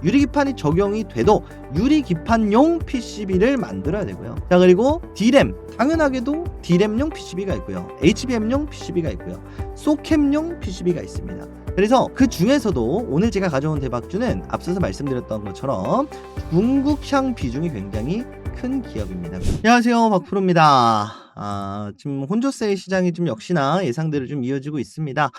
유리기판이 적용이 돼도 유리기판용 PCB를 만들어야 되고요. 자, 그리고 D램, 당연하게도 D램용 PCB가 있고요. HBM용 PCB가 있고요. 소캠용 PCB가 있습니다. 그래서 그 중에서도 오늘 제가 가져온 대박주는 앞서서 말씀드렸던 것처럼 중국향 비중이 굉장히 큰 기업입니다. 안녕하세요, 박프로입니다. 지금 혼조세일 시장이 좀 역시나 예상대로 좀 이어지고 있습니다.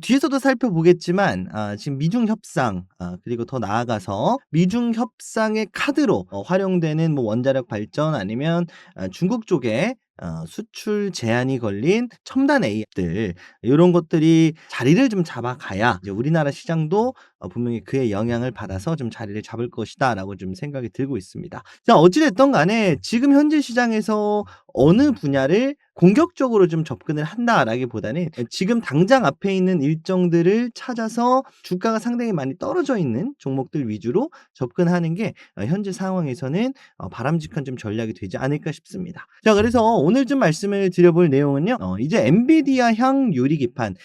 뒤에서도 살펴보겠지만 지금 미중 협상, 그리고 더 나아가서 미중 협상의 카드로 활용되는 뭐 원자력 발전 아니면 중국 쪽에 수출 제한이 걸린 첨단 AI들, 이런 것들이 자리를 좀 잡아가야 이제 우리나라 시장도 분명히 그의 영향을 받아서 좀 자리를 잡을 것이다 라고 좀 생각이 들고 있습니다. 자, 어찌됐든 간에 지금 현재 시장에서 어느 분야를 공격적으로 좀 접근을 한다라기보다는 지금 당장 앞에 있는 일정들을 찾아서 주가가 상당히 많이 떨어져 있는 종목들 위주로 접근하는 게 현재 상황에서는 바람직한 좀 전략이 되지 않을까 싶습니다. 자, 그래서 오늘 좀 말씀을 드려볼 내용은요, 이제 엔비디아향 유리기판,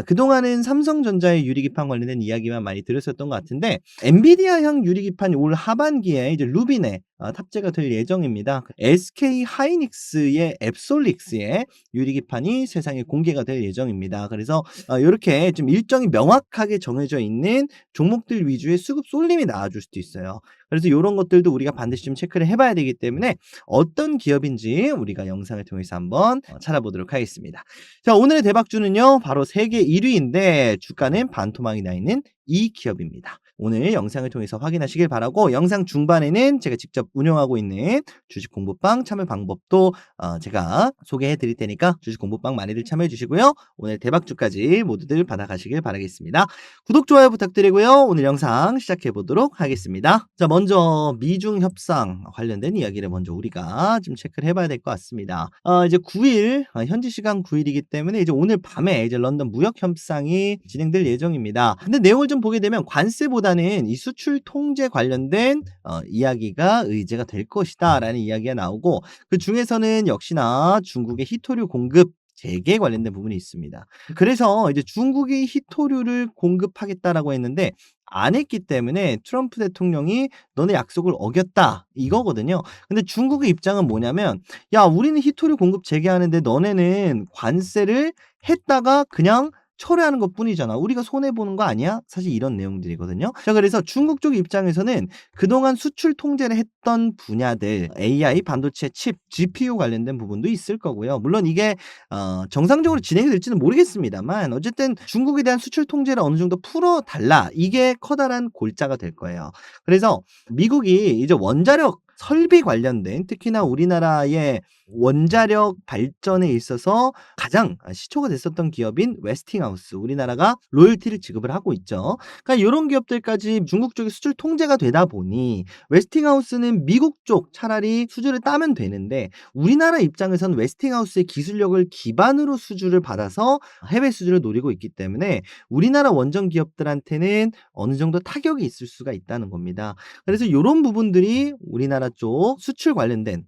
그동안은 삼성전자의 유리기판 관련된 이야기만 많이 들었었던 것 같은데, 엔비디아향 유리기판이 올 하반기에 이제 루빈에 탑재가 될 예정입니다. SK 하이닉스의 앱솔릭스의 유리기판이 세상에 공개가 될 예정입니다. 그래서 이렇게 좀 일정이 명확하게 정해져 있는 종목들 위주의 수급 쏠림이 나와줄 수도 있어요. 그래서 이런 것들도 우리가 반드시 좀 체크를 해봐야 되기 때문에 어떤 기업인지 우리가 영상을 통해서 한번 찾아보도록 하겠습니다. 자, 오늘의 대박주는요, 바로 세계 1위인데 주가는 반토막이 나 있는 이 기업입니다. 오늘 영상을 통해서 확인하시길 바라고, 영상 중반에는 제가 직접 운영하고 있는 주식 공부방 참여 방법도 제가 소개해 드릴 테니까 주식 공부방 많이들 참여해 주시고요. 오늘 대박주까지 모두들 받아가시길 바라겠습니다. 구독, 좋아요 부탁드리고요. 오늘 영상 시작해 보도록 하겠습니다. 자, 먼저 미중 협상 관련된 이야기를 먼저 우리가 좀 체크를 해봐야 될 것 같습니다. 이제 9일, 현지 시간 9일이기 때문에 이제 오늘 밤에 이제 런던 무역 협상이 진행될 예정입니다. 근데 내용을 좀 보게 되면 관세보다는 이 수출 통제 관련된 이야기가 의제가 될 것이다 라는 이야기가 나오고, 그 중에서는 역시나 중국의 히토류 공급 재개 관련된 부분이 있습니다. 그래서 이제 중국이 히토류를 공급하겠다라고 했는데 안 했기 때문에 트럼프 대통령이 너네 약속을 어겼다 이거거든요. 근데 중국의 입장은 뭐냐면, 야, 우리는 히토류 공급 재개하는데 너네는 관세를 했다가 그냥 철회하는 것 뿐이잖아. 우리가 손해보는 거 아니야? 사실 이런 내용들이거든요. 자, 그래서 중국 쪽 입장에서는 그동안 수출 통제를 했던 분야들, AI, 반도체 칩, GPU 관련된 부분도 있을 거고요. 물론 이게 정상적으로 진행이 될지는 모르겠습니다만 어쨌든 중국에 대한 수출 통제를 어느 정도 풀어달라. 이게 커다란 골자가 될 거예요. 그래서 미국이 이제 원자력 설비 관련된, 특히나 우리나라의 원자력 발전에 있어서 가장 시초가 됐었던 기업인 웨스팅하우스, 우리나라가 로열티를 지급을 하고 있죠. 그러니까 이런 기업들까지 중국 쪽에 수출 통제가 되다 보니 웨스팅하우스는 미국 쪽 차라리 수주를 따면 되는데, 우리나라 입장에서는 웨스팅하우스의 기술력을 기반으로 수주를 받아서 해외 수주를 노리고 있기 때문에 우리나라 원전 기업들한테는 어느 정도 타격이 있을 수가 있다는 겁니다. 그래서 이런 부분들이 우리나라 쪽 수출 관련된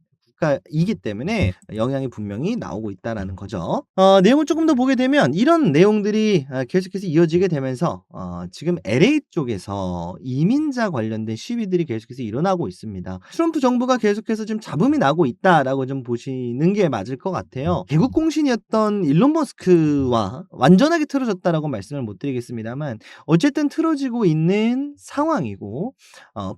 이기 때문에 영향이 분명히 나오고 있다라는 거죠. 내용을 조금 더 보게 되면 이런 내용들이 계속해서 이어지게 되면서 지금 LA 쪽에서 이민자 관련된 시위들이 계속해서 일어나고 있습니다. 트럼프 정부가 계속해서 좀 잡음이 나고 있다라고 좀 보시는 게 맞을 것 같아요. 개국 공신이었던 일론 머스크와 완전하게 틀어졌다라고 말씀을 못 드리겠습니다만 어쨌든 틀어지고 있는 상황이고,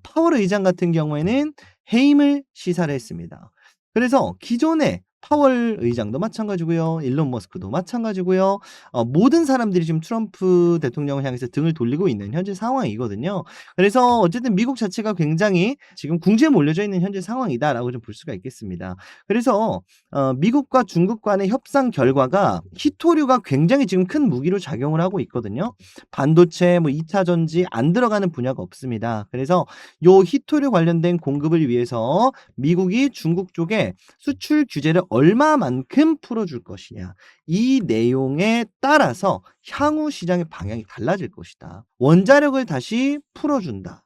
파월 의장 같은 경우에는 해임을 시사를 했습니다. 그래서 기존에 파월 의장도 마찬가지고요. 일론 머스크도 마찬가지고요. 모든 사람들이 지금 트럼프 대통령을 향해서 등을 돌리고 있는 현재 상황이거든요. 그래서 어쨌든 미국 자체가 굉장히 지금 궁지에 몰려져 있는 현재 상황이다라고 좀 볼 수가 있겠습니다. 그래서 미국과 중국 간의 협상 결과가 히토류가 굉장히 지금 큰 무기로 작용을 하고 있거든요. 반도체, 뭐 2차 전지 안 들어가는 분야가 없습니다. 그래서 요 히토류 관련된 공급을 위해서 미국이 중국 쪽에 수출 규제를 얼마만큼 풀어줄 것이냐, 이 내용에 따라서 향후 시장의 방향이 달라질 것이다. 원자력을 다시 풀어준다.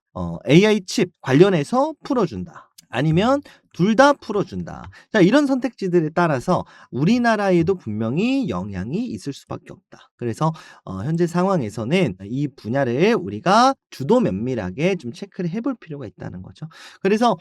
AI 칩 관련해서 풀어준다. 아니면 둘 다 풀어준다. 자, 이런 선택지들에 따라서 우리나라에도 분명히 영향이 있을 수밖에 없다. 그래서 현재 상황에서는 이 분야를 우리가 주도 면밀하게 좀 체크를 해볼 필요가 있다는 거죠. 그래서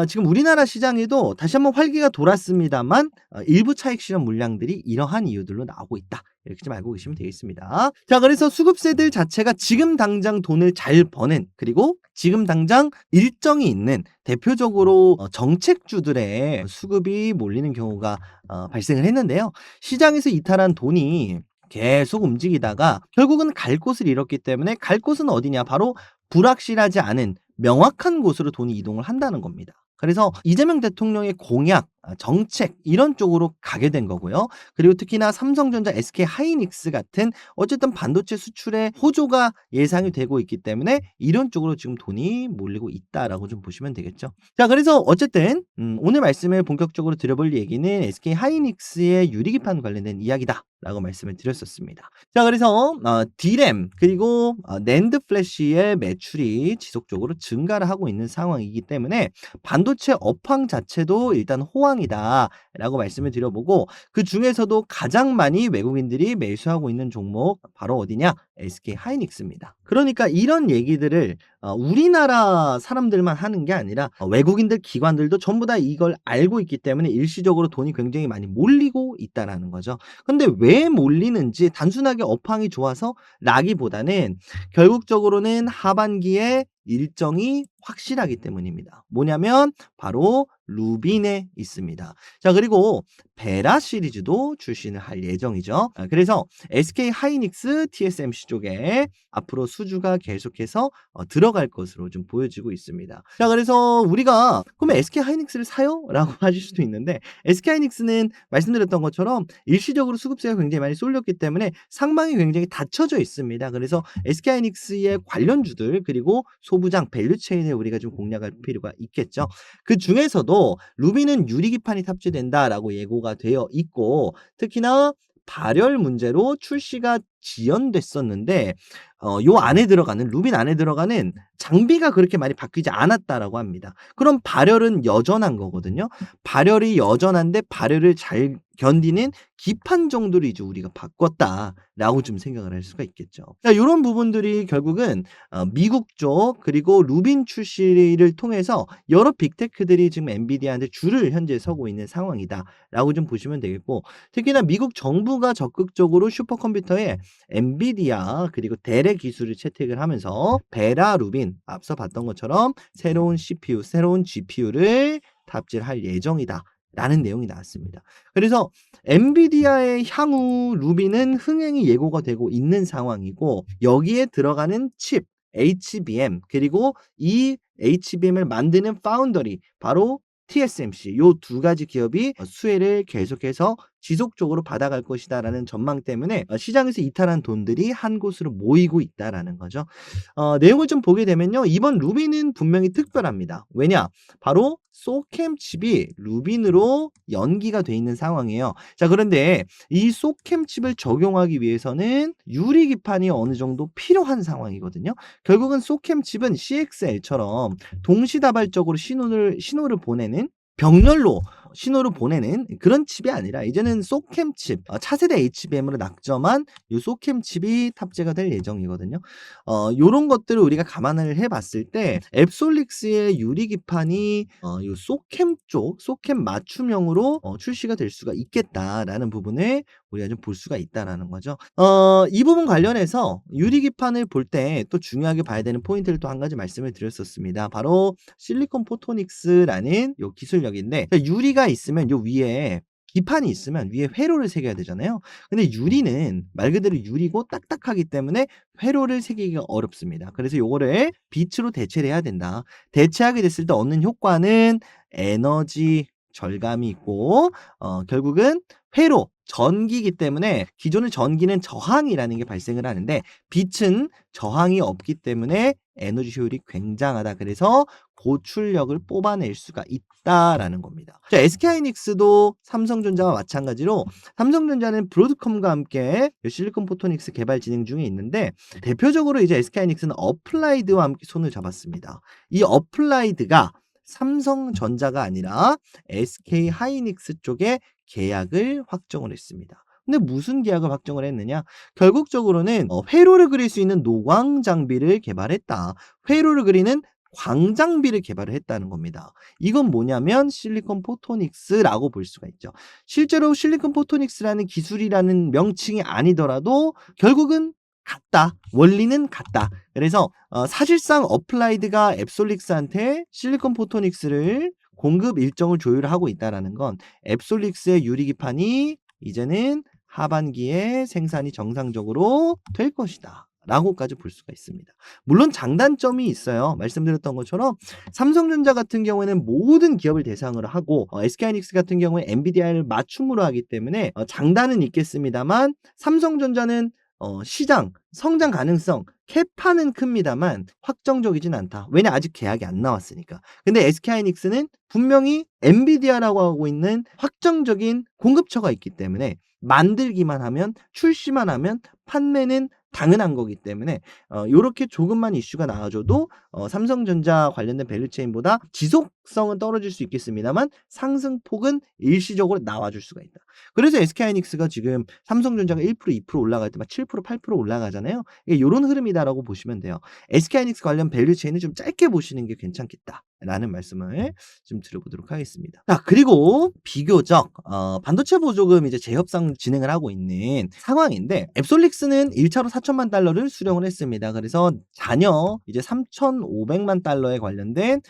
지금 우리나라 시장에도 다시 한번 활기가 돌았습니다만 일부 차익 실현 물량들이 이러한 이유들로 나오고 있다. 이렇게 좀 알고 계시면 되겠습니다. 자, 그래서 수급세들 자체가 지금 당장 돈을 잘 버는, 그리고 지금 당장 일정이 있는 대표적으로 정책주들의 수급이 몰리는 경우가 발생을 했는데요. 시장에서 이탈한 돈이 계속 움직이다가 결국은 갈 곳을 잃었기 때문에, 갈 곳은 어디냐? 바로 불확실하지 않은 명확한 곳으로 돈이 이동을 한다는 겁니다. 그래서 이재명 대통령의 공약, 정책 이런 쪽으로 가게 된 거고요. 그리고 특히나 삼성전자, SK하이닉스 같은 어쨌든 반도체 수출에 호조가 예상이 되고 있기 때문에 이런 쪽으로 지금 돈이 몰리고 있다라고 좀 보시면 되겠죠. 자, 그래서 어쨌든 오늘 말씀을 본격적으로 드려볼 얘기는 SK하이닉스의 유리기판 관련된 이야기다라고 말씀을 드렸었습니다. 자, 그래서 D램 그리고 낸드 플래시의 매출이 지속적으로 증가를 하고 있는 상황이기 때문에 반도체 업황 자체도 일단 호황이다라고 말씀을 드려보고, 그 중에서도 가장 많이 외국인들이 매수하고 있는 종목 바로 어디냐? SK하이닉스입니다. 그러니까 이런 얘기들을 우리나라 사람들만 하는 게 아니라 외국인들 기관들도 전부 다 이걸 알고 있기 때문에 일시적으로 돈이 굉장히 많이 몰리고 있다라는 거죠. 근데 왜 몰리는지 단순하게 업황이 좋아서 라기보다는 결국적으로는 하반기에 일정이 확실하기 때문입니다. 뭐냐면 바로 루빈에 있습니다. 자, 그리고 베라 시리즈도 출시를 할 예정이죠. 그래서 SK하이닉스, TSMC 쪽에 앞으로 수주가 계속해서 들어갈 것으로 좀 보여지고 있습니다. 자, 그래서 우리가 그러면 SK하이닉스를 사요? 라고 하실 수도 있는데, SK하이닉스는 말씀드렸던 것처럼 일시적으로 수급세가 굉장히 많이 쏠렸기 때문에 상방이 굉장히 닫혀져 있습니다. 그래서 SK하이닉스의 관련주들 그리고 소부장 밸류체인을 우리가 좀 공략할 필요가 있겠죠. 그 중에서도 루비는 유리기판이 탑재된다라고 예고가 되어 있고, 특히나 발열 문제로 출시가 지연됐었는데 요 안에 들어가는 루빈 안에 들어가는 장비가 그렇게 많이 바뀌지 않았다라고 합니다. 그럼 발열은 여전한 거거든요. 발열이 여전한데 발열을 잘 견디는 기판 정도를 이제 우리가 바꿨다라고 좀 생각을 할 수가 있겠죠. 자, 요런 부분들이 결국은 미국 쪽 그리고 루빈 출시를 통해서 여러 빅테크들이 지금 엔비디아한테 줄을 현재 서고 있는 상황이다라고 좀 보시면 되겠고, 특히나 미국 정부가 적극적으로 슈퍼컴퓨터에 엔비디아 그리고 델의 기술을 채택을 하면서 베라 루빈 앞서 봤던 것처럼 새로운 CPU, 새로운 GPU를 탑재할 예정이다 라는 내용이 나왔습니다. 그래서 엔비디아의 향후 루빈은 흥행이 예고가 되고 있는 상황이고, 여기에 들어가는 칩 HBM 그리고 이 HBM을 만드는 파운더리 바로 TSMC, 요 두 가지 기업이 수혜를 계속해서 지속적으로 받아갈 것이다라는 전망 때문에 시장에서 이탈한 돈들이 한 곳으로 모이고 있다라는 거죠. 내용을 좀 보게 되면요, 이번 루빈은 분명히 특별합니다. 왜냐? 바로 소캠 칩이 루빈으로 연기가 돼 있는 상황이에요. 자, 그런데 이 소캠 칩을 적용하기 위해서는 유리 기판이 어느 정도 필요한 상황이거든요. 결국은 소캠 칩은 CXL처럼 동시다발적으로 신호를 보내는, 병렬로 신호를 보내는 그런 칩이 아니라 이제는 소캠 칩, 차세대 HBM으로 낙점한 이 소캠 칩이 탑재가 될 예정이거든요. 요런 것들을 우리가 감안을 해봤을 때 앱솔릭스의 유리기판이 이 소캠 쪽, 소캠 맞춤형으로 출시가 될 수가 있겠다라는 부분을 우리가 좀 볼 수가 있다라는 거죠. 이 부분 관련해서 유리기판을 볼 때 또 중요하게 봐야 되는 포인트를 또 한 가지 말씀을 드렸었습니다. 바로 실리콘 포토닉스라는 요 기술력인데, 유리가 있으면 요 위에 기판이 있으면 위에 회로를 새겨야 되잖아요. 근데 유리는 말 그대로 유리고 딱딱하기 때문에 회로를 새기기가 어렵습니다. 그래서 요거를 빛으로 대체를 해야 된다. 대체하게 됐을 때 얻는 효과는 에너지 절감이 있고, 결국은 회로, 전기이기 때문에 기존의 전기는 저항이라는 게 발생을 하는데 빛은 저항이 없기 때문에 에너지 효율이 굉장하다. 그래서 고출력을 뽑아낼 수가 있다라는 겁니다. 자, SK하이닉스도 삼성전자와 마찬가지로 삼성전자는 브로드컴과 함께 실리콘 포토닉스 개발 진행 중에 있는데, 대표적으로 이제 SK하이닉스는 어플라이드와 함께 손을 잡았습니다. 이 어플라이드가 삼성전자가 아니라 SK 하이닉스 쪽에 계약을 확정을 했습니다. 근데 무슨 계약을 확정을 했느냐? 결국적으로는 회로를 그릴 수 있는 노광 장비를 개발했다. 회로를 그리는 광장비를 개발을 했다는 겁니다. 이건 뭐냐면 실리콘 포토닉스라고 볼 수가 있죠. 실제로 실리콘 포토닉스라는 기술이라는 명칭이 아니더라도 결국은 같다. 원리는 같다. 그래서 사실상 어플라이드가 앱솔릭스한테 실리콘 포토닉스를 공급 일정을 조율하고 있다라는 건 앱솔릭스의 유리기판이 이제는 하반기에 생산이 정상적으로 될 것이다. 라고까지 볼 수가 있습니다. 물론 장단점이 있어요. 말씀드렸던 것처럼 삼성전자 같은 경우에는 모든 기업을 대상으로 하고 SK하이닉스 같은 경우에 엔비디아를 맞춤으로 하기 때문에 장단은 있겠습니다만 삼성전자는 시장, 성장 가능성, 캐파는 큽니다만 확정적이진 않다. 왜냐 아직 계약이 안 나왔으니까. 근데 SK하이닉스는 분명히 엔비디아라고 하고 있는 확정적인 공급처가 있기 때문에 만들기만 하면 출시만 하면 판매는 당연한 거기 때문에 요렇게 조금만 이슈가 나와줘도 삼성전자 관련된 밸류체인보다 지속성은 떨어질 수 있겠습니다만 상승폭은 일시적으로 나와줄 수가 있다. 그래서 SK하이닉스가 지금 삼성전자가 1%, 2% 올라갈 때 막 7%, 8% 올라가잖아요. 이게 요런 흐름이다라고 보시면 돼요. SK하이닉스 관련 밸류체인은 좀 짧게 보시는 게 괜찮겠다라는 말씀을 좀 드려보도록 하겠습니다. 자, 그리고 비교적 반도체 보조금 이제 재협상 진행을 하고 있는 상황인데 앱솔릭스는 1차로 4천만 달러를 수령을 했습니다. 그래서 잔여 이제 3,500만 달러에 관련된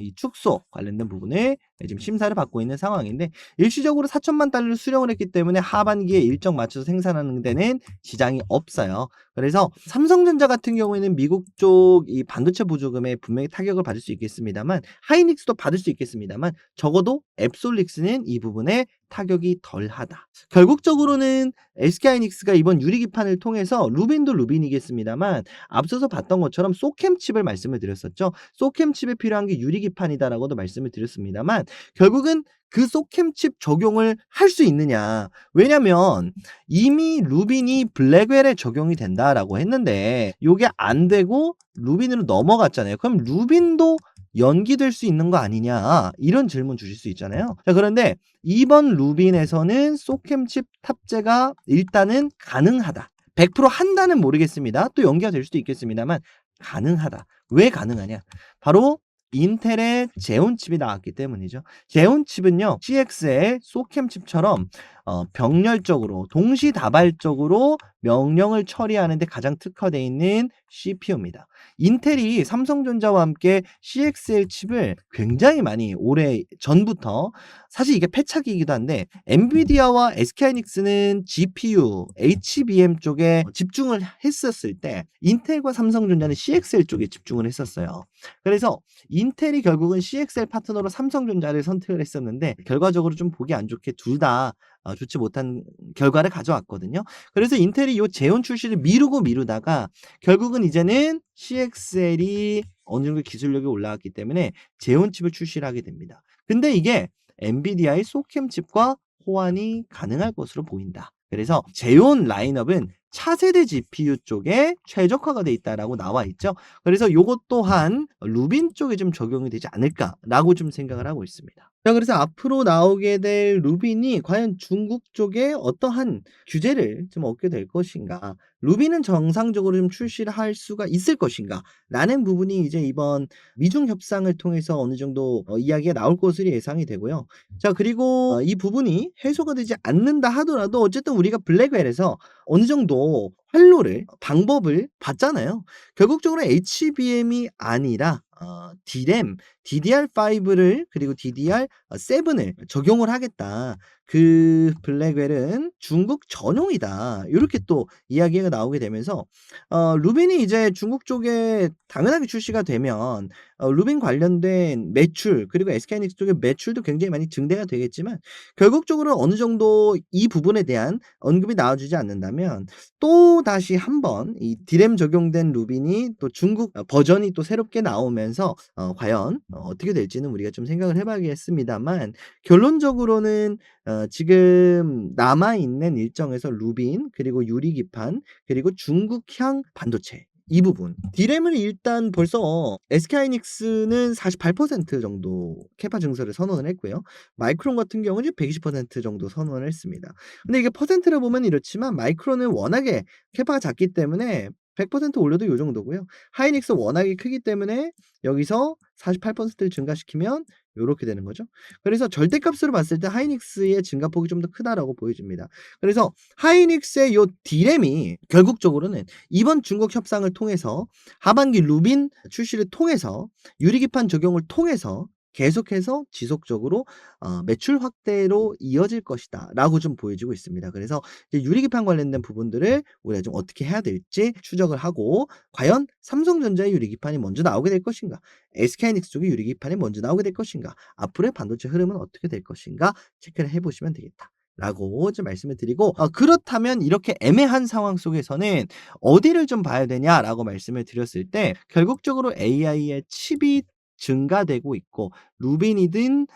이 축소 관련된 부분을 지금 심사를 받고 있는 상황인데 일시적으로 4천만 달러를 수령을 했기 때문에 하반기에 일정 맞춰서 생산하는 데는 지장이 없어요. 그래서 삼성전자 같은 경우에는 미국 쪽 이 반도체 보조금에 분명히 타격을 받을 수 있겠습니다만 하이닉스도 받을 수 있겠습니다만 적어도 앱솔릭스는 이 부분에 타격이 덜하다. 결국적으로는 SK하이닉스가 이번 유리기판을 통해서 루빈도 루빈이겠습니다만 앞서서 봤던 것처럼 소캠 칩을 말씀을 드렸었죠. 소캠 칩에 필요한 게 유리기판이다라고도 말씀을 드렸습니다만 결국은 그 소캠 칩 적용을 할 수 있느냐. 왜냐면 이미 루빈이 블랙웰에 적용이 된다라고 했는데 요게 안 되고 루빈으로 넘어갔잖아요. 그럼 루빈도 연기될 수 있는 거 아니냐 이런 질문 주실 수 있잖아요. 자, 그런데 이번 루빈에서는 소캠 칩 탑재가 일단은 가능하다. 100% 한다는 모르겠습니다. 또 연기가 될 수도 있겠습니다만 가능하다. 왜 가능하냐? 바로 인텔의 제온 칩이 나왔기 때문이죠. 제온 칩은요, CX의 소캠 칩처럼 병렬적으로 동시다발적으로 명령을 처리하는데 가장 특화되어 있는 CPU입니다. 인텔이 삼성전자와 함께 CXL 칩을 굉장히 많이 오래 전부터 사실 이게 패착이기도 한데 엔비디아와 SK하이닉스는 GPU, HBM 쪽에 집중을 했었을 때 인텔과 삼성전자는 CXL 쪽에 집중을 했었어요. 그래서 인텔이 결국은 CXL 파트너로 삼성전자를 선택을 했었는데 결과적으로 좀 보기 안 좋게 둘 다 좋지 못한 결과를 가져왔거든요. 그래서 인텔이 이 제온 출시를 미루다가 결국은 이제는 CXL이 어느 정도 기술력이 올라왔기 때문에 제온 칩을 출시를 하게 됩니다. 근데 이게 엔비디아의 소캠 칩과 호환이 가능할 것으로 보인다. 그래서 제온 라인업은 차세대 GPU 쪽에 최적화가 돼 있다라고 나와 있죠. 그래서 요것 또한 루빈 쪽에 좀 적용이 되지 않을까라고 좀 생각을 하고 있습니다. 자, 그래서 앞으로 나오게 될 루빈이 과연 중국 쪽에 어떠한 규제를 좀 얻게 될 것인가? 루빈은 정상적으로 좀 출시를 할 수가 있을 것인가? 라는 부분이 이제 이번 미중 협상을 통해서 어느 정도 이야기가 나올 것으로 예상이 되고요. 자, 그리고 이 부분이 해소가 되지 않는다 하더라도 어쨌든 우리가 블랙웰에서 어느 정도 활로를 방법을 봤잖아요. 결국적으로 HBM이 아니라 DRAM, DDR5를 그리고 DDR7을 적용을 하겠다. 그 블랙웰은 중국 전용이다. 이렇게 또 이야기가 나오게 되면서 루빈이 이제 중국 쪽에 당연하게 출시가 되면 루빈 관련된 매출 그리고 SK하이닉스 쪽의 매출도 굉장히 많이 증대가 되겠지만 결국적으로 어느 정도 이 부분에 대한 언급이 나와주지 않는다면 또 다시 한번 이 디램 적용된 루빈이 또 중국 버전이 또 새롭게 나오면서 과연 어떻게 될지는 우리가 좀 생각을 해봐야겠습니다만 결론적으로는 지금 남아있는 일정에서 루빈 그리고 유리기판 그리고 중국향 반도체 이 부분. D램은 일단 벌써 SK하이닉스는 48% 정도 캐파 증설을 선언을 했고요. 마이크론 같은 경우는 120% 정도 선언을 했습니다. 근데 이게 퍼센트를 보면 이렇지만 마이크론은 워낙에 캐파가 작기 때문에 100% 올려도 요 정도고요. 하이닉스 워낙에 크기 때문에 여기서 48%를 증가시키면 요렇게 되는 거죠. 그래서 절대값으로 봤을 때 하이닉스의 증가폭이 좀 더 크다라고 보여집니다. 그래서 하이닉스의 요 D램이 결국적으로는 이번 중국 협상을 통해서 하반기 루빈 출시를 통해서 유리기판 적용을 통해서 계속해서 지속적으로 매출 확대로 이어질 것이다라고 좀 보여지고 있습니다. 그래서 이제 유리기판 관련된 부분들을 우리가 좀 어떻게 해야 될지 추적을 하고 과연 삼성전자의 유리기판이 먼저 나오게 될 것인가, SK하이닉스 쪽의 유리기판이 먼저 나오게 될 것인가, 앞으로의 반도체 흐름은 어떻게 될 것인가 체크를 해보시면 되겠다. 라고 좀 말씀을 드리고 그렇다면 이렇게 애매한 상황 속에서는 어디를 좀 봐야 되냐라고 말씀을 드렸을 때 결국적으로 AI의 칩이 증가되고 있고 루빈이든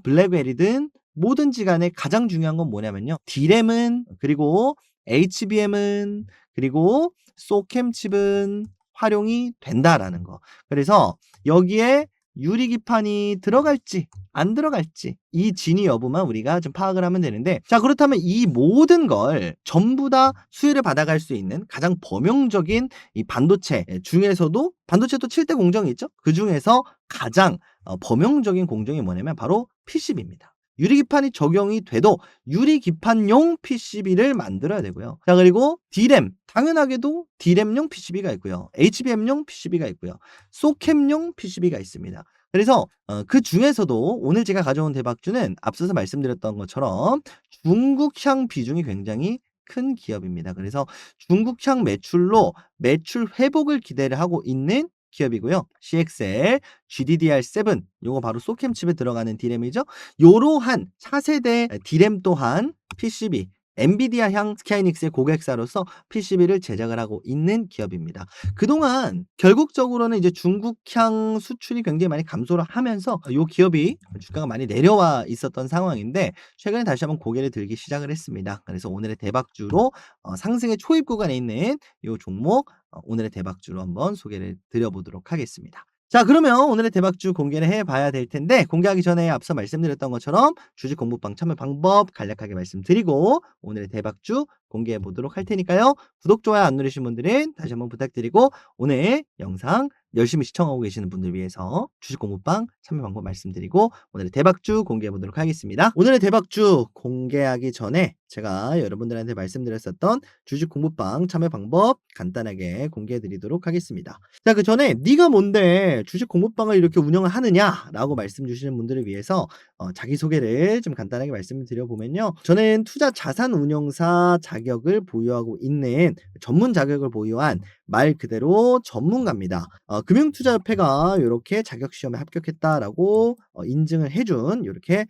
블랙웰이든 뭐든지 간에 가장 중요한 건 뭐냐면요. D램은 그리고 HBM은 그리고 소캠 칩은 활용이 된다라는 거. 그래서 여기에 유리기판이 들어갈지 안 들어갈지 이 진위 여부만 우리가 좀 파악을 하면 되는데 자 그렇다면 이 모든 걸 전부 다 수혜를 받아갈 수 있는 가장 범용적인 이 반도체 중에서도 반도체도 7대 공정이 있죠. 그중에서 가장 범용적인 공정이 뭐냐면 바로 PCB입니다. 유리기판이 적용이 돼도 유리기판용 PCB를 만들어야 되고요. 자 그리고 D램 당연하게도 D램용 PCB가 있고요. HBM용 PCB가 있고요. 소캠용 PCB가 있습니다. 그래서 그 중에서도 오늘 제가 가져온 대박주는 앞서서 말씀드렸던 것처럼 중국향 비중이 굉장히 큰 기업입니다. 그래서 중국향 매출로 매출 회복을 기대를 하고 있는 기업이고요. CXL, GDDR7 요거 바로 소캠 칩에 들어가는 D램이죠. 요러한 차세대 D램 또한 PCB 엔비디아향 스카이닉스의 고객사로서 PCB를 제작을 하고 있는 기업입니다. 그동안 결국적으로는 이제 중국향 수출이 굉장히 많이 감소를 하면서 요 기업이 주가가 많이 내려와 있었던 상황인데 최근에 다시 한번 고개를 들기 시작을 했습니다. 그래서 오늘의 대박주로 상승의 초입 구간에 있는 요 종목 오늘의 대박주로 한번 소개를 드려보도록 하겠습니다. 자 그러면 오늘의 대박주 공개를 해봐야 될 텐데 공개하기 전에 앞서 말씀드렸던 것처럼 주식 공부방 참여 방법 간략하게 말씀드리고 오늘의 대박주 공개해 보도록 할 테니까요. 구독, 좋아요 안 누르신 분들은 다시 한번 부탁드리고 오늘 영상 열심히 시청하고 계시는 분들 위해서 주식 공부방 참여 방법 말씀드리고 오늘의 대박주 공개해 보도록 하겠습니다. 오늘의 대박주 공개하기 전에 제가 여러분들한테 말씀드렸었던 주식 공부방 참여 방법 간단하게 공개해 드리도록 하겠습니다. 자, 그 전에 네가 뭔데 주식 공부방을 이렇게 운영을 하느냐라고 말씀 주시는 분들을 위해서 자기소개를 좀 간단하게 말씀을 드려보면요. 저는 투자 자산 운용사 자격을 보유하고 있는 전문 자격을 보유한 말 그대로 전문가입니다. 금융투자협회가 이렇게 자격시험에 합격했다라고 인증을 해준 이렇게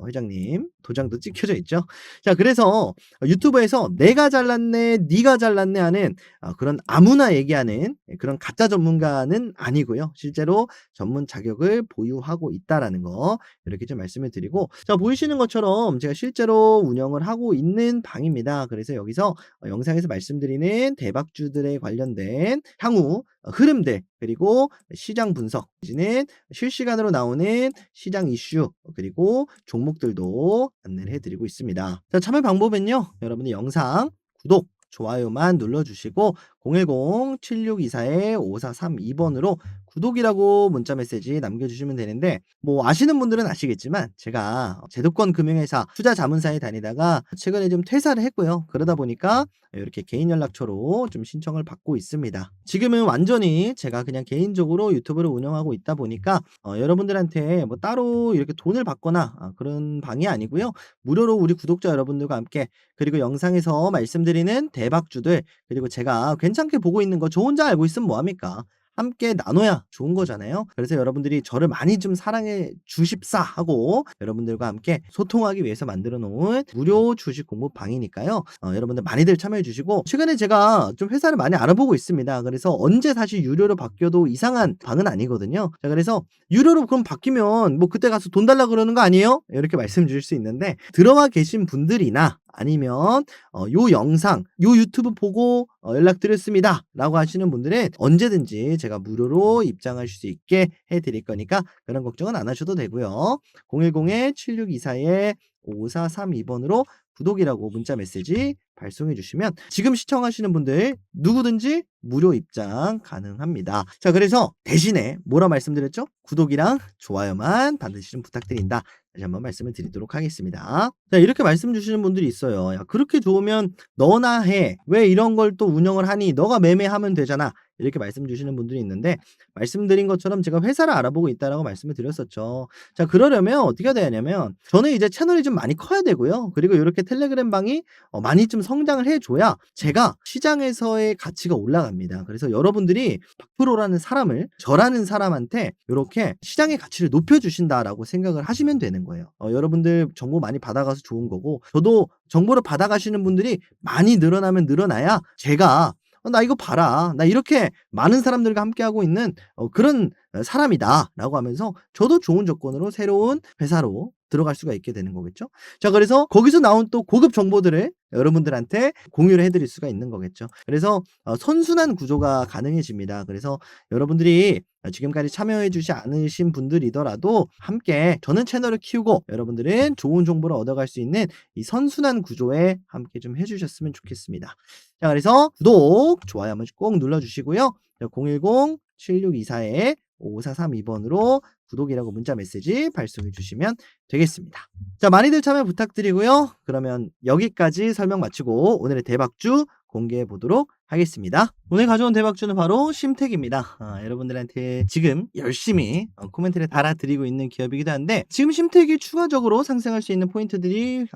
회장님 도장도 찍혀져 있죠. 자 그래서 유튜브에서 내가 잘났네 네가 잘났네 하는 그런 아무나 얘기하는 그런 가짜 전문가는 아니고요. 실제로 전문 자격을 보유하고 있다라는 거 이렇게 좀 말씀을 드리고 자 보이시는 것처럼 제가 실제로 운영을 하고 있는 방입니다. 그래서 여기서 영상에서 말씀드리는 대박주들에 관련된 향후 흐름들 그리고 시장 분석 내지는 실시간으로 나오는 시장 이슈 그리고 종목들도 안내를 해드리고 있습니다. 자, 참여 방법은요. 여러분이 영상 구독, 좋아요만 눌러주시고 010-7624-5432번으로 구독이라고 문자메시지 남겨주시면 되는데 뭐 아시는 분들은 아시겠지만 제가 제도권 금융회사 투자자문사에 다니다가 최근에 좀 퇴사를 했고요. 그러다 보니까 이렇게 개인 연락처로 좀 신청을 받고 있습니다. 지금은 완전히 제가 그냥 개인적으로 유튜브를 운영하고 있다 보니까 여러분들한테 뭐 따로 이렇게 돈을 받거나 그런 방이 아니고요. 무료로 우리 구독자 여러분들과 함께 그리고 영상에서 말씀드리는 대박주들 그리고 제가 괜찮게 보고 있는 거 저 혼자 알고 있으면 뭐합니까? 함께 나눠야 좋은 거잖아요. 그래서 여러분들이 저를 많이 좀 사랑해 주십사 하고 여러분들과 함께 소통하기 위해서 만들어 놓은 무료 주식 공부방이니까요. 여러분들 많이들 참여해 주시고 최근에 제가 좀 회사를 많이 알아보고 있습니다. 그래서 언제 다시 유료로 바뀌어도 이상한 방은 아니거든요. 자 그래서 유료로 그럼 바뀌면 뭐 그때 가서 돈 달라 그러는 거 아니에요? 이렇게 말씀 주실 수 있는데 들어와 계신 분들이나 아니면 요 영상, 요 유튜브 보고 연락드렸습니다라고 하시는 분들은 언제든지 제가 무료로 입장하실 수 있게 해 드릴 거니까 그런 걱정은 안 하셔도 되고요. 010-7624-5432번으로 구독이라고 문자 메시지 발송해 주시면 지금 시청하시는 분들 누구든지 무료 입장 가능합니다. 자, 그래서 대신에 뭐라 말씀드렸죠? 구독이랑 좋아요만 반드시 좀 부탁드린다. 다시 한번 말씀을 드리도록 하겠습니다. 자, 이렇게 말씀 주시는 분들이 있어요. 야, 그렇게 좋으면 너나 해. 왜 이런 걸 또 운영을 하니? 너가 매매하면 되잖아. 이렇게 말씀 주시는 분들이 있는데 말씀드린 것처럼 제가 회사를 알아보고 있다라고 말씀을 드렸었죠. 자, 그러려면 어떻게 해야 되냐면 저는 이제 채널이 좀 많이 커야 되고요. 그리고 이렇게 텔레그램 방이 많이 좀 성장을 해줘야 제가 시장에서의 가치가 올라갑니다. 그래서 여러분들이 박프로라는 사람을 저라는 사람한테 이렇게 시장의 가치를 높여주신다라고 생각을 하시면 되는 거예요. 여러분들 정보 많이 받아가서 좋은 거고 저도 정보를 받아가시는 분들이 많이 늘어나면 늘어나야 제가 나 이거 봐라. 나 이렇게 많은 사람들과 함께하고 있는 그런 사람이다라고 하면서 저도 좋은 조건으로 새로운 회사로 들어갈 수가 있게 되는 거겠죠. 자, 그래서 거기서 나온 또 고급 정보들을 여러분들한테 공유를 해드릴 수가 있는 거겠죠. 그래서 선순환 구조가 가능해집니다. 그래서 여러분들이 지금까지 참여해 주지 않으신 분들이더라도 함께 저는 채널을 키우고 여러분들은 좋은 정보를 얻어갈 수 있는 이 선순환 구조에 함께 좀 해주셨으면 좋겠습니다. 자, 그래서 구독, 좋아요 한번 꼭 눌러주시고요. 010-7624-5432번으로 구독이라고 문자 메시지 발송해 주시면 되겠습니다. 자, 많이들 참여 부탁드리고요. 그러면 여기까지 설명 마치고 오늘의 대박주 공개해 보도록 하겠습니다. 오늘 가져온 대박주는 바로 심택입니다. 여러분들한테 지금 열심히 코멘트를 달아드리고 있는 기업이기도 한데 지금 심택이 추가적으로 상승할 수 있는 포인트들이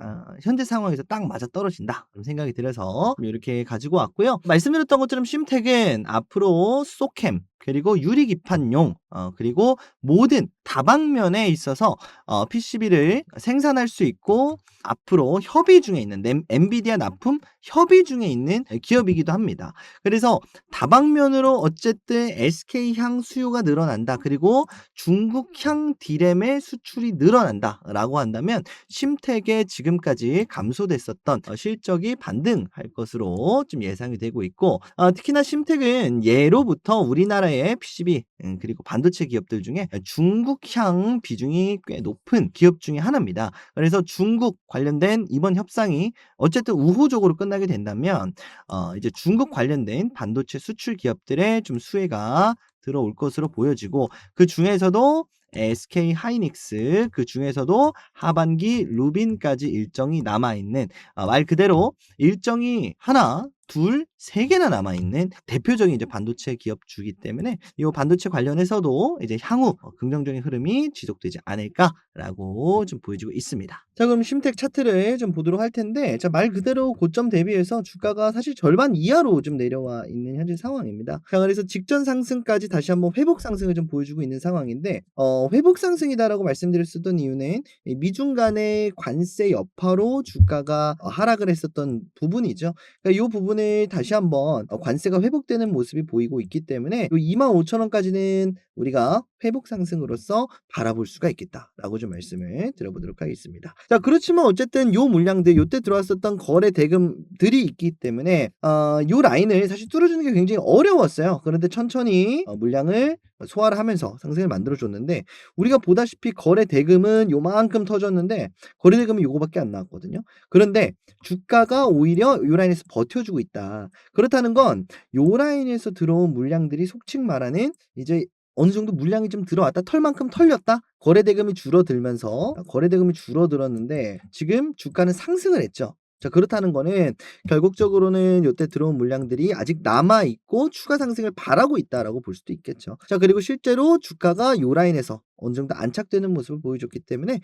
현재 상황에서 딱 맞아 떨어진다 그런 생각이 들어서 이렇게 가지고 왔고요. 말씀드렸던 것처럼 심택은 앞으로 소캠 그리고 유리기판용 그리고 모든 다방면에 있어서 PCB를 생산할 수 있고 앞으로 협의 중에 있는 엔비디아 납품 협의 중에 있는 기업이기도 합니다. 그래서 다방면으로 어쨌든 SK향 수요가 늘어난다. 그리고 중국향 D램의 수출이 늘어난다 라고 한다면 심택의 지금까지 감소됐었던 실적이 반등할 것으로 좀 예상이 되고 있고 특히나 심택은 예로부터 우리나라의 PCB 그리고 반도체 기업들 중에 중국향 비중이 꽤 높은 기업 중에 하나입니다. 그래서 중국 관련된 이번 협상이 어쨌든 우호적으로 끝나게 된다면 이제 중국 관련된 반도체 수출 기업들의 좀 수혜가 들어올 것으로 보여지고 그 중에서도 SK 하이닉스 그 중에서도 하반기 루빈까지 일정이 남아있는 말 그대로 일정이 하나 둘, 세 개나 남아있는 대표적인 이제 반도체 기업주기 때문에 이 반도체 관련해서도 이제 향후 긍정적인 흐름이 지속되지 않을까라고 좀 보여지고 있습니다. 자, 그럼 심택 차트를 좀 보도록 할 텐데, 자, 말 그대로 고점 대비해서 주가가 사실 절반 이하로 좀 내려와 있는 현재 상황입니다. 자, 그래서 직전 상승까지 다시 한번 회복 상승을 좀 보여주고 있는 상황인데, 회복 상승이다라고 말씀드렸었던 이유는 미중 간의 관세 여파로 주가가 하락을 했었던 부분이죠. 그러니까 이 부분을 다시 한번 관세가 회복되는 모습이 보이고 있기 때문에 25,000원까지는 우리가 회복 상승으로서 바라볼 수가 있겠다라고 좀 말씀을 드려보도록 하겠습니다. 자, 그렇지만 어쨌든 요 물량들 요때 들어왔었던 거래 대금들이 있기 때문에 요 라인을 사실 뚫어주는 게 굉장히 어려웠어요. 그런데 천천히 물량을 소화를 하면서 상승을 만들어줬는데 우리가 보다시피 거래 대금은 요만큼 터졌는데 거래 대금이 요거밖에 안 나왔거든요. 그런데 주가가 오히려 요 라인에서 버텨주고 있다. 그렇다는 건 요 라인에서 들어온 물량들이 속칭 말하는 이제 어느 정도 물량이 좀 들어왔다 털만큼 털렸다 거래 대금이 줄어들면서 거래 대금이 줄어들었는데 지금 주가는 상승을 했죠. 자, 그렇다는 거는 결국적으로는 요때 들어온 물량들이 아직 남아있고 추가 상승을 바라고 있다라고 볼 수도 있겠죠. 자, 그리고 실제로 주가가 요 라인에서 어느 정도 안착되는 모습을 보여줬기 때문에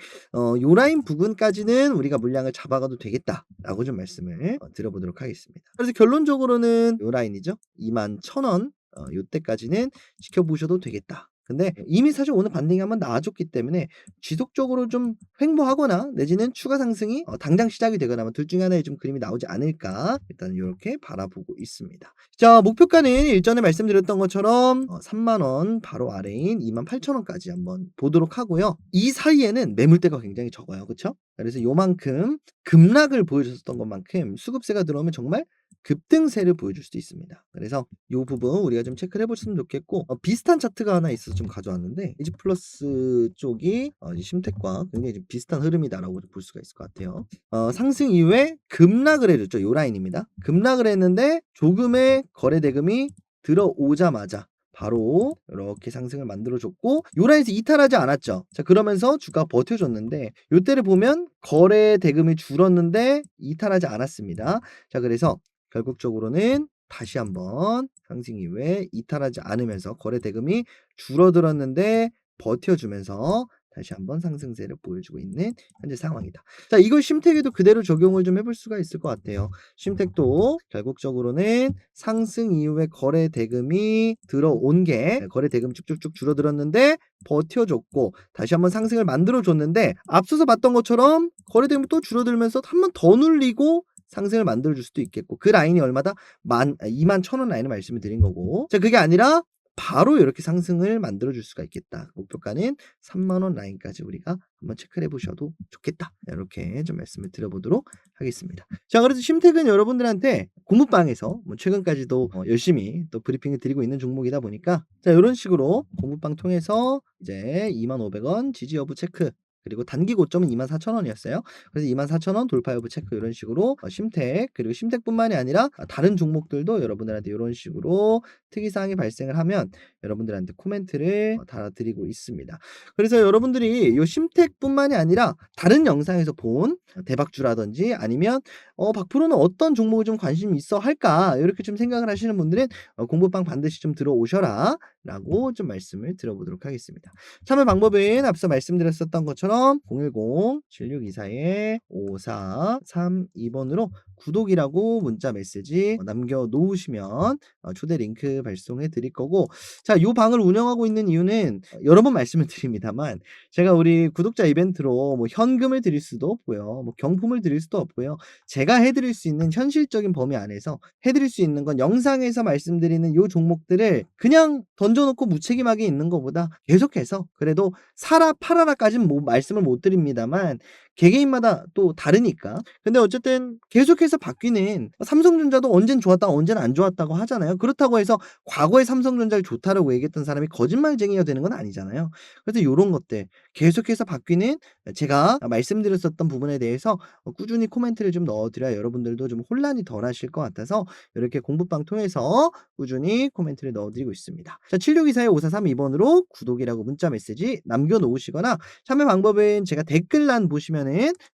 요 라인 부근까지는 우리가 물량을 잡아가도 되겠다라고 좀 말씀을 드려보도록 하겠습니다. 그래서 결론적으로는 요 라인이죠. 21,000원 요때까지는 지켜보셔도 되겠다. 근데 이미 사실 오늘 반등이 한번 나와줬기 때문에 지속적으로 좀 횡보하거나 내지는 추가 상승이 당장 시작이 되거나 둘 중에 하나의 좀 그림이 나오지 않을까 일단 이렇게 바라보고 있습니다. 자, 목표가는 일전에 말씀드렸던 것처럼 3만 원 바로 아래인 28,000원까지 한번 보도록 하고요. 이 사이에는 매물대가 굉장히 적어요. 그렇죠? 그래서 요만큼 급락을 보여줬었던 것만큼 수급세가 들어오면 정말 급등세를 보여줄 수도 있습니다. 그래서 이 부분 우리가 좀 체크를 해보시면 좋겠고, 비슷한 차트가 하나 있어서 좀 가져왔는데 이지플러스 쪽이 이 심텍과 굉장히 좀 비슷한 흐름이다라고 볼 수가 있을 것 같아요. 상승 이후에 급락을 해줬죠. 이 라인입니다. 급락을 했는데 조금의 거래 대금이 들어오자마자 바로 이렇게 상승을 만들어줬고 요 라인에서 이탈하지 않았죠. 자, 그러면서 주가가 버텨줬는데 요때를 보면 거래 대금이 줄었는데 이탈하지 않았습니다. 자, 그래서 결국적으로는 다시 한번 상승 이후에 이탈하지 않으면서 거래 대금이 줄어들었는데 버텨주면서 다시 한번 상승세를 보여주고 있는 현재 상황이다. 자, 이걸 심텍에도 그대로 적용을 좀 해볼 수가 있을 것 같아요. 심텍도 결국적으로는 상승 이후에 거래 대금이 들어온 게 거래 대금이 쭉쭉쭉 줄어들었는데 버텨줬고 다시 한번 상승을 만들어줬는데 앞서서 봤던 것처럼 거래 대금이 또 줄어들면서 한 번 더 눌리고 상승을 만들어줄 수도 있겠고 그 라인이 얼마다? 21,000원 라인을 말씀을 드린 거고 자 그게 아니라 바로 이렇게 상승을 만들어줄 수가 있겠다. 목표가는 3만원 라인까지 우리가 한번 체크를 해보셔도 좋겠다. 이렇게 좀 말씀을 드려보도록 하겠습니다. 자, 그래서 심텍은 여러분들한테 공부방에서 최근까지도 열심히 또 브리핑을 드리고 있는 종목이다 보니까 자 이런 식으로 공부방 통해서 이제 25,000원 지지 여부 체크 그리고 단기 고점은 24,000원이었어요. 그래서 24,000원 돌파 여부 체크 이런 식으로 심텍 그리고 심텍뿐만이 아니라 다른 종목들도 여러분들한테 이런 식으로 특이사항이 발생을 하면 여러분들한테 코멘트를 달아드리고 있습니다. 그래서 여러분들이 이 심텍뿐만이 아니라 다른 영상에서 본 대박주라든지 아니면 박프로는 어떤 종목에 좀 관심이 있어 할까 이렇게 좀 생각을 하시는 분들은 공부방 반드시 좀 들어오셔라 라고 좀 말씀을 드려보도록 하겠습니다. 참여 방법은 앞서 말씀드렸었던 것처럼 010-7624-5432번으로 구독이라고 문자 메시지 남겨놓으시면 초대 링크 발송해 드릴 거고 자, 요 방을 운영하고 있는 이유는 여러 번 말씀을 드립니다만 제가 우리 구독자 이벤트로 뭐 현금을 드릴 수도 없고요. 뭐 경품을 드릴 수도 없고요. 제가 해드릴 수 있는 현실적인 범위 안에서 해드릴 수 있는 건 영상에서 말씀드리는 요 종목들을 그냥 던져놓고 무책임하게 있는 것보다 계속해서 그래도 사라 팔아라까지는 말씀을 못 드립니다만 개개인마다 또 다르니까 근데 어쨌든 계속해서 바뀌는 삼성전자도 언젠 좋았다 언젠 안 좋았다고 하잖아요. 그렇다고 해서 과거에 삼성전자를 좋다라고 얘기했던 사람이 거짓말쟁이가 되는 건 아니잖아요. 그래서 요런 것들 계속해서 바뀌는 제가 말씀드렸었던 부분에 대해서 꾸준히 코멘트를 좀 넣어드려야 여러분들도 좀 혼란이 덜 하실 것 같아서 이렇게 공부방 통해서 꾸준히 코멘트를 넣어드리고 있습니다. 자, 7624-5432번으로 구독이라고 문자 메시지 남겨놓으시거나 참여 방법은 제가 댓글란 보시면은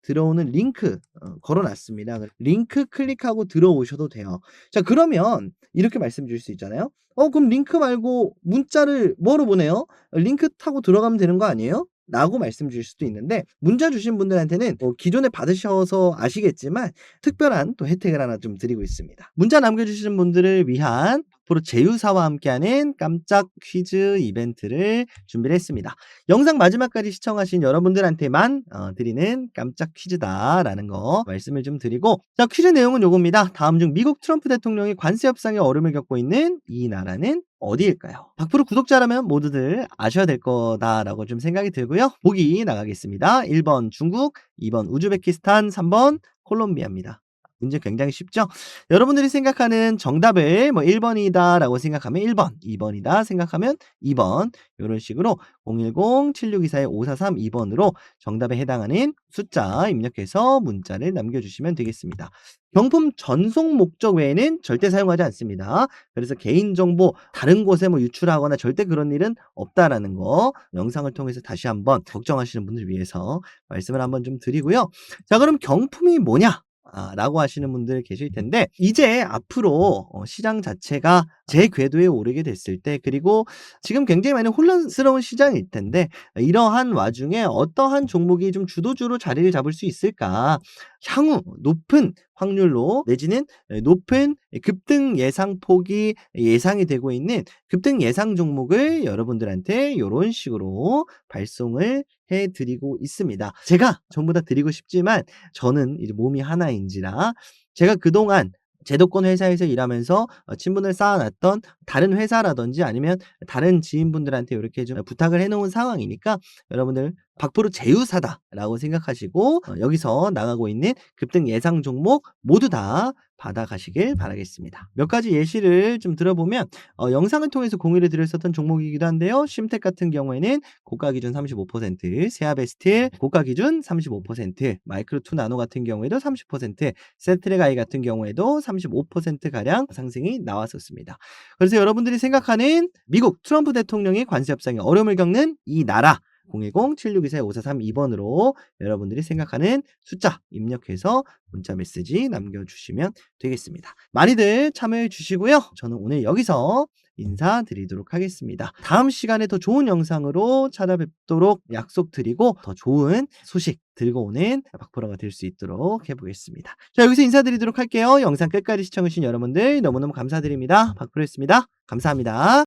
들어오는 링크 걸어놨습니다. 링크 클릭하고 들어오셔도 돼요. 자, 그러면 이렇게 말씀 주실 수 있잖아요. 그럼 링크 말고 문자를 뭐로 보내요? 링크 타고 들어가면 되는 거 아니에요? 라고 말씀 주실 수도 있는데 문자 주신 분들한테는 기존에 받으셔서 아시겠지만 특별한 또 혜택을 하나 좀 드리고 있습니다. 문자 남겨주시는 분들을 위한 앞으로 제휴사와 함께하는 깜짝 퀴즈 이벤트를 준비를 했습니다. 영상 마지막까지 시청하신 여러분들한테만 드리는 깜짝 퀴즈다라는 거 말씀을 좀 드리고 자 퀴즈 내용은 요겁니다. 다음 중 미국 트럼프 대통령이 관세 협상에 어려움을 겪고 있는 이 나라는 어디일까요? 박프로 구독자라면 모두들 아셔야 될 거다라고 좀 생각이 들고요. 보기 나가겠습니다. 1번 중국, 2번 우즈베키스탄, 3번 콜롬비아입니다. 문제 굉장히 쉽죠? 여러분들이 생각하는 정답을 1번이다 라고 생각하면 1번, 2번이다 생각하면 2번 이런 식으로 010-7624-5432번으로 정답에 해당하는 숫자 입력해서 문자를 남겨주시면 되겠습니다. 경품 전송 목적 외에는 절대 사용하지 않습니다. 그래서 개인정보 다른 곳에 유출하거나 절대 그런 일은 없다라는 거 영상을 통해서 다시 한번 걱정하시는 분들 위해서 말씀을 한번 좀 드리고요. 자, 그럼 경품이 뭐냐? 라고 하시는 분들 계실 텐데 이제 앞으로 시장 자체가 제 궤도에 오르게 됐을 때 그리고 지금 굉장히 많이 혼란스러운 시장일 텐데 이러한 와중에 어떠한 종목이 좀 주도주로 자리를 잡을 수 있을까? 향후 높은 확률로 내지는 높은 급등 예상폭이 예상이 되고 있는 급등 예상 종목을 여러분들한테 요런 식으로 발송을 해 드리고 있습니다. 제가 전부 다 드리고 싶지만 저는 이제 몸이 하나인지라 제가 그동안 제도권 회사에서 일하면서 친분을 쌓아 놨던 다른 회사라든지 아니면 다른 지인분들한테 요렇게 좀 부탁을 해 놓은 상황이니까 여러분들 100% 제휴사다라고 생각하시고 여기서 나가고 있는 급등 예상 종목 모두 다 받아가시길 바라겠습니다. 몇 가지 예시를 좀 들어보면 영상을 통해서 공유를 드렸었던 종목이기도 한데요. 심텍 같은 경우에는 고가 기준 35%, 세아베스틸 고가 기준 35%, 마이크로2 나노 같은 경우에도 30%, 셀트레가이 같은 경우에도 35%가량 상승이 나왔었습니다. 그래서 여러분들이 생각하는 미국 트럼프 대통령이 관세 협상에 어려움을 겪는 이 나라 010-7624-5432번으로 여러분들이 생각하는 숫자 입력해서 문자 메시지 남겨주시면 되겠습니다. 많이들 참여해 주시고요. 저는 오늘 여기서 인사드리도록 하겠습니다. 다음 시간에 더 좋은 영상으로 찾아뵙도록 약속드리고 더 좋은 소식 들고 오는 박프로가 될 수 있도록 해보겠습니다. 자, 여기서 인사드리도록 할게요. 영상 끝까지 시청해주신 여러분들 너무너무 감사드립니다. 박프로였습니다. 감사합니다.